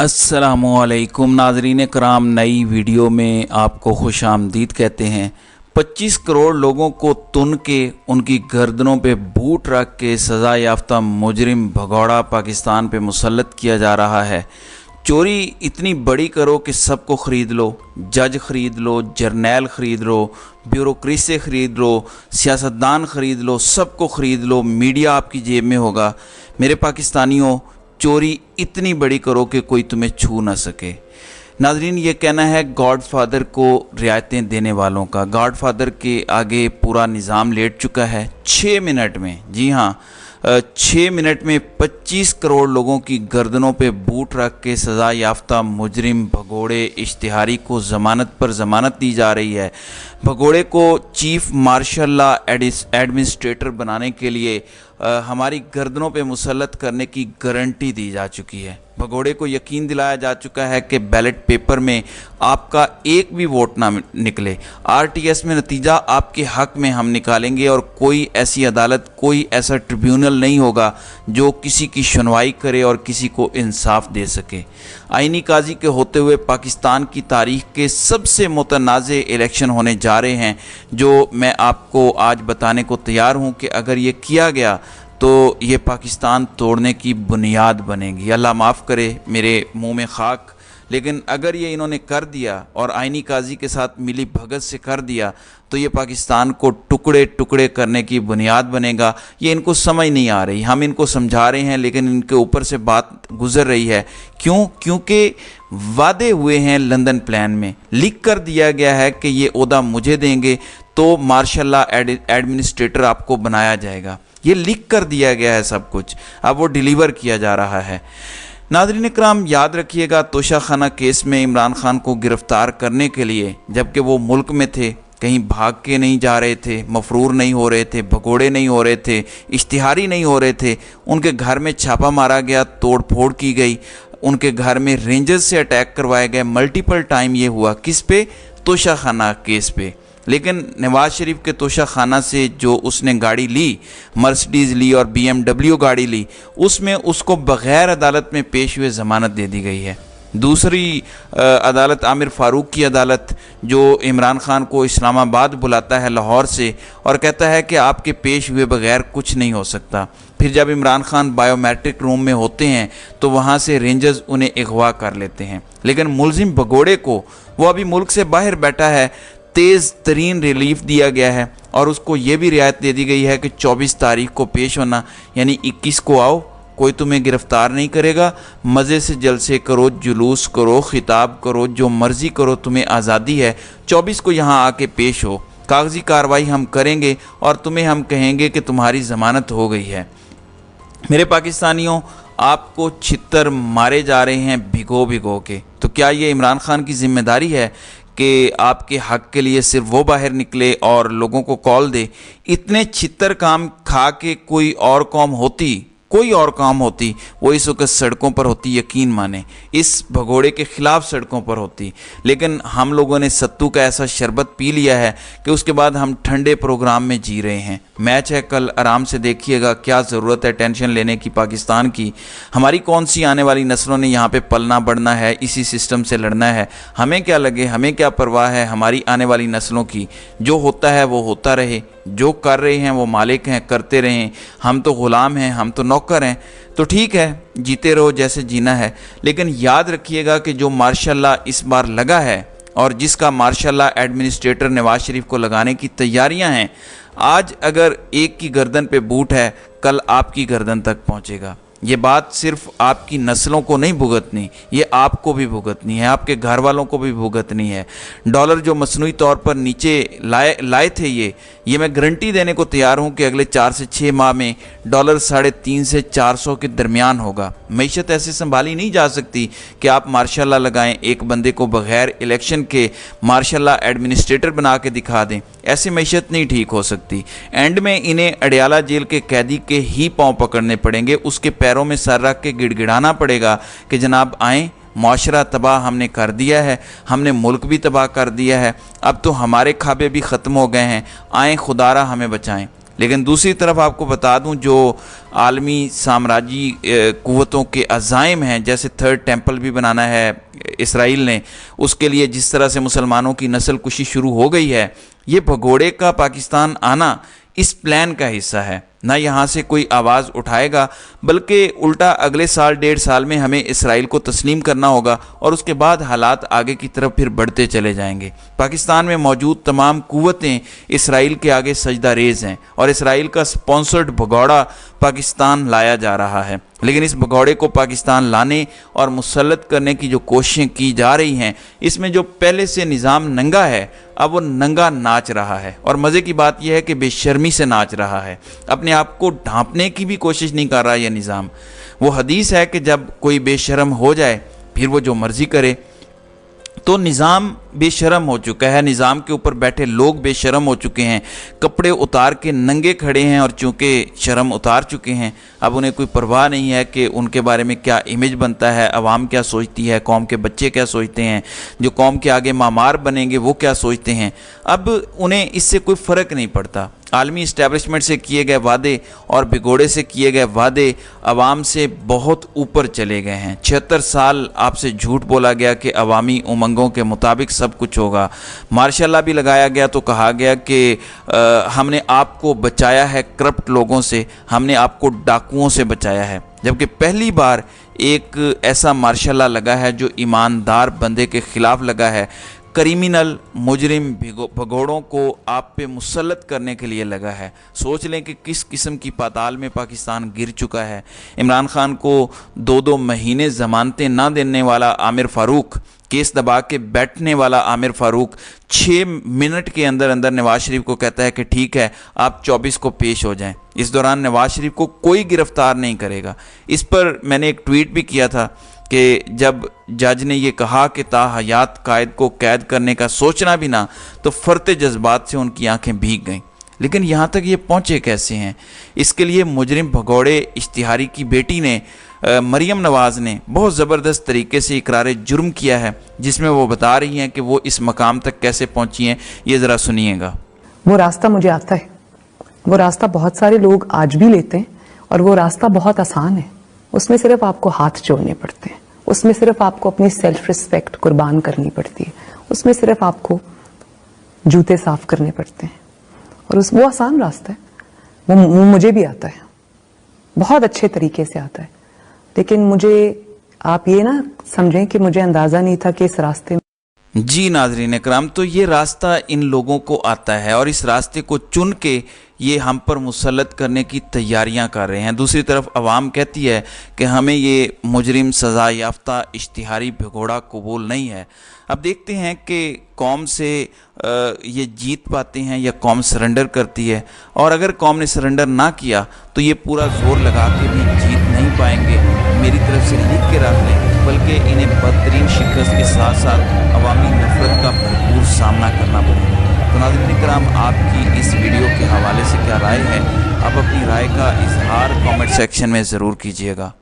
अस्सलामुअलैकुम नाज़रीन कराम, नई वीडियो में आपको खुश आमदीद कहते हैं। 25 करोड़ लोगों को तुन के उनकी गर्दनों पे बूट रख के सज़ा याफ्ता मुजरिम भगौड़ा पाकिस्तान पे मुसल्लत किया जा रहा है। चोरी इतनी बड़ी करो कि सबको ख़रीद लो, जज ख़रीद लो, जर्नैल ख़रीद लो, ब्यूरोक्रेसी ख़रीद लो, सियासतदान ख़रीद लो, सबको ख़रीद लो, मीडिया आपकी जेब में होगा। मेरे पाकिस्तानियों, चोरी इतनी बड़ी करो कि कोई तुम्हें छू ना सके। नाजरीन, ये कहना है गॉड फादर को रियायतें देने वालों का। गॉड फादर के आगे पूरा निज़ाम लेट चुका है। 6 मिनट में, जी हाँ, 6 मिनट में 25 करोड़ लोगों की गर्दनों पे बूट रख के सज़ा याफ्ता मुजरिम भगोड़े इश्तिहारी को ज़मानत पर ज़मानत दी जा रही है। भगोड़े को चीफ मार्शल लॉ एडमिनिस्ट्रेटर बनाने के लिए हमारी गर्दनों पे मुसल्लत करने की गारंटी दी जा चुकी है। भगोड़े को यकीन दिलाया जा चुका है कि बैलेट पेपर में आपका एक भी वोट ना निकले। आरटीएस में नतीजा आपके हक में हम निकालेंगे और कोई ऐसी अदालत, कोई ऐसा ट्रिब्यूनल नहीं होगा जो किसी की सुनवाई करे और किसी को इंसाफ दे सके। आईनी काजी के होते हुए पाकिस्तान की तारीख के सबसे मुतनाज़े इलेक्शन होने जा रहे हैं, जो मैं आपको आज बताने को तैयार हूँ कि अगर ये किया गया तो ये पाकिस्तान तोड़ने की बुनियाद बनेगी। अल्लाह माफ़ करे मेरे मुंह में खाक, लेकिन अगर ये इन्होंने कर दिया और आईनी काजी के साथ मिली भगत से कर दिया तो ये पाकिस्तान को टुकड़े टुकड़े करने की बुनियाद बनेगा। ये इनको समझ नहीं आ रही, हम इनको समझा रहे हैं लेकिन इनके ऊपर से बात गुजर रही है। क्यों? क्योंकि वादे हुए हैं लंदन प्लान में, लिख कर दिया गया है कि ये ओहदा मुझे देंगे तो मार्शल लॉ एडमिनिस्ट्रेटर आपको बनाया जाएगा। ये लिख कर दिया गया है सब कुछ, अब वो डिलीवर किया जा रहा है। नाज़रीन इकराम, याद रखिएगा, तोशाखाना केस में इमरान खान को गिरफ़्तार करने के लिए, जबकि वो मुल्क में थे, कहीं भाग के नहीं जा रहे थे, मफरूर नहीं हो रहे थे, भगोड़े नहीं हो रहे थे, इश्तिहारी नहीं हो रहे थे, उनके घर में छापा मारा गया, तोड़ फोड़ की गई, उनके घर में रेंजर्स से अटैक करवाए गए। मल्टीपल टाइम ये हुआ, किस पे? तोशाखाना केस पे। लेकिन नवाज शरीफ के तोशाखाना से जो उसने गाड़ी ली, मर्सिडीज़ ली और BMW गाड़ी ली, उसमें उसको बग़ैर अदालत में पेश हुए ज़मानत दे दी गई है। दूसरी अदालत, आमिर फ़ारूक की अदालत, जो इमरान खान को इस्लामाबाद बुलाता है लाहौर से और कहता है कि आपके पेश हुए बग़ैर कुछ नहीं हो सकता। फिर जब इमरान खान बायोमेट्रिक रूम में होते हैं तो वहाँ से रेंजर्स उन्हें अगवा कर लेते हैं। लेकिन मुलजिम भगोड़े को, वो अभी मुल्क से बाहर बैठा है, तेज़ तरीन रिलीफ दिया गया है और उसको ये भी रियायत दे दी गई है कि 24 तारीख को पेश होना, यानी 21 को आओ, कोई तुम्हें गिरफ़्तार नहीं करेगा, मज़े से जलसे करो, जुलूस करो, खिताब करो, जो मर्ज़ी करो, तुम्हें आज़ादी है। 24 को यहाँ आके पेश हो, कागज़ी कार्रवाई हम करेंगे और तुम्हें हम कहेंगे कि तुम्हारी ज़मानत हो गई है। मेरे पाकिस्तानियों, आपको छितर मारे जा रहे हैं भिगो भिगो के, तो क्या ये इमरान खान की ज़िम्मेदारी है कि आपके हक़ के लिए सिर्फ वो बाहर निकले और लोगों को कॉल दे? इतने छितर काम खा के कोई और कौम होती, वो इस वक्त सड़कों पर होती, यकीन माने इस भगोड़े के ख़िलाफ़ सड़कों पर होती। लेकिन हम लोगों ने सत्तू का ऐसा शरबत पी लिया है कि उसके बाद हम ठंडे प्रोग्राम में जी रहे हैं। मैच है कल, आराम से देखिएगा, क्या ज़रूरत है टेंशन लेने की पाकिस्तान की? हमारी कौन सी आने वाली नस्लों ने यहाँ पे पलना बढ़ना है, इसी सिस्टम से लड़ना है? हमें क्या लगे, हमें क्या परवाह है हमारी आने वाली नस्लों की? जो होता है वो होता रहे, जो कर रहे हैं वो मालिक हैं, करते रहें। हम तो ग़ुलाम हैं, हम तो नौकर हैं। तो ठीक है, जीते रहो जैसे जीना है, लेकिन याद रखिएगा कि जो मार्शल लॉ इस बार लगा है और जिसका martial law administrator Nawaz Sharif को लगाने की तैयारियां हैं, आज अगर एक की गर्दन पे बूट है, कल आपकी गर्दन तक पहुंचेगा। ये बात सिर्फ आपकी नस्लों को नहीं भुगतनी, ये आपको भी भुगतनी है, आपके घर वालों को भी भुगतनी है। डॉलर जो मसनूई तौर पर नीचे लाए थे, ये मैं गारंटी देने को तैयार हूँ कि अगले 4 से 6 माह में डॉलर 350 से 400 के दरमियान होगा। मईशत ऐसे संभाली नहीं जा सकती कि आप मार्शल लॉ लगाएं, एक बंदे को बग़ैर इलेक्शन के मार्शल लॉ एडमिनिस्ट्रेटर बना के दिखा दें। ऐसी मईशत नहीं ठीक हो सकती। एंड में इन्हें अडियाला जेल के कैदी के ही पाँव पकड़ने पड़ेंगे, उसके पैरों में सर रख के गिड़गिड़ाना पड़ेगा कि जनाब आएँ, माशरा तबाह हमने कर दिया है, हमने मुल्क भी तबाह कर दिया है, अब तो हमारे खाबे भी ख़त्म हो गए हैं, आएँ खुदारा हमें बचाएं। लेकिन दूसरी तरफ आपको बता दूं, जो आलमी साम्राज्य क़ुव्वतों के अज़ाइम हैं, जैसे थर्ड टेम्पल भी बनाना है इसराइल ने, उसके लिए जिस तरह से मुसलमानों की नस्ल कुशी शुरू हो गई है, ये भगोड़े का पाकिस्तान आना इस प्लान का हिस्सा है। ना यहाँ से कोई आवाज़ उठाएगा, बल्कि उल्टा अगले साल 1.5 साल में हमें इसराइल को तस्लीम करना होगा और उसके बाद हालात आगे की तरफ फिर बढ़ते चले जाएंगे। पाकिस्तान में मौजूद तमाम क़ुव्वतें इसराइल के आगे सजदा रेज़ हैं और इसराइल का स्पॉन्सर्ड भगौड़ा पाकिस्तान लाया जा रहा है। लेकिन इस भगौड़े को पाकिस्तान लाने और मुसल्लत करने की जो कोशिशें की जा रही हैं, इसमें जो पहले से निज़ाम नंगा है, अब वो नंगा नाच रहा है। और मज़े की बात यह है कि बेशर्मी से नाच रहा है, अपने आप को ढांपने की भी कोशिश नहीं कर रहा यह निज़ाम। वो हदीस है कि जब कोई बेशर्म हो जाए फिर वो जो मर्ज़ी करे। तो निज़ाम बेशरम हो चुका है, निज़ाम के ऊपर बैठे लोग बेशरम हो चुके हैं, कपड़े उतार के नंगे खड़े हैं और चूँकि शर्म उतार चुके हैं, अब उन्हें कोई परवाह नहीं है कि उनके बारे में क्या इमेज बनता है, अवाम क्या सोचती है, कौम के बच्चे क्या सोचते हैं, जो कौम के आगे मामार बनेंगे वो क्या सोचते हैं। अब उन्हें इससे कोई फ़र्क नहीं पड़ता। आलमी इस्टेब्लिशमेंट से किए गए वादे और भिगोड़े से किए गए वादे अवाम से बहुत ऊपर चले गए हैं। 76 साल आपसे झूठ बोला गया कि अवामी उमंगों के मुताबिक सब कुछ होगा। मार्शल लॉ भी लगाया गया तो कहा गया कि हमने आपको बचाया है करप्ट लोगों से, हमने आपको डाकुओं से बचाया है। जबकि पहली बार एक ऐसा मार्शल लॉ लगा है जो ईमानदार बंदे के ख़िलाफ़ लगा है, क्रिमिनल मुजरिम भगोड़ों को आप पे मुसल्लत करने के लिए लगा है। सोच लें कि किस किस्म की पाताल में पाकिस्तान गिर चुका है। इमरान खान को 2-2 महीने ज़मानतें ना देने वाला आमिर फ़ारूक, केस दबा के बैठने वाला आमिर फ़ारूक 6 मिनट के अंदर अंदर नवाज शरीफ को कहता है कि ठीक है आप 24 को पेश हो जाएं। इस दौरान नवाज शरीफ को कोई गिरफ़्तार नहीं करेगा। इस पर मैंने एक ट्वीट भी किया था कि जब जज ने ये कहा कि ताहयात कायद को कैद करने का सोचना भी ना, तो फरते जज्बात से उनकी आंखें भीग गईं। लेकिन यहाँ तक ये पहुँचे कैसे हैं? इसके लिए मुजरिम भगौड़े इश्तिहारी की बेटी ने मरियम नवाज़ ने बहुत ज़बरदस्त तरीके से इकरार जुर्म किया है, जिसमें वो बता रही हैं कि वो इस मकाम तक कैसे पहुँची हैं। ये ज़रा सुनिएगा। वो रास्ता मुझे आता है, वो रास्ता बहुत सारे लोग आज भी लेते हैं और वो रास्ता बहुत आसान है। उसमें सिर्फ आपको हाथ जोड़ने पड़ते हैं, उसमें सिर्फ आपको अपनी सेल्फ रिस्पेक्ट कुर्बान करनी पड़ती है, उसमें सिर्फ आपको जूते साफ करने पड़ते हैं और वो आसान रास्ता है। वो मुझे भी आता है, बहुत अच्छे तरीके से आता है। लेकिन मुझे आप ये ना समझें कि मुझे अंदाज़ा नहीं था कि इस रास्ते में। जी नाज़रीन इकराम, तो ये रास्ता इन लोगों को आता है और इस रास्ते को चुन के ये हम पर मुसल्लत करने की तैयारियां कर रहे हैं। दूसरी तरफ अवाम कहती है कि हमें ये मुजरिम सज़ा याफ्ता इश्तिहारी भगोड़ा कबूल नहीं है। अब देखते हैं कि कौम से ये जीत पाते हैं या कौम सरेंडर करती है, और अगर कौम ने सरेंडर ना किया तो ये पूरा जोर लगा के भी जीत नहीं पाएंगे। मेरी तरफ से लिख के रख लें, बल्कि इन्हें बदतरीन शिकस्त के साथ साथ अवामी नफरत का भरपूर सामना करना पड़ेगा। तो नाज़रीन इकराम, आपकी इस वीडियो के हवाले से क्या राय है? आप अपनी राय का इजहार कमेंट सेक्शन में ज़रूर कीजिएगा।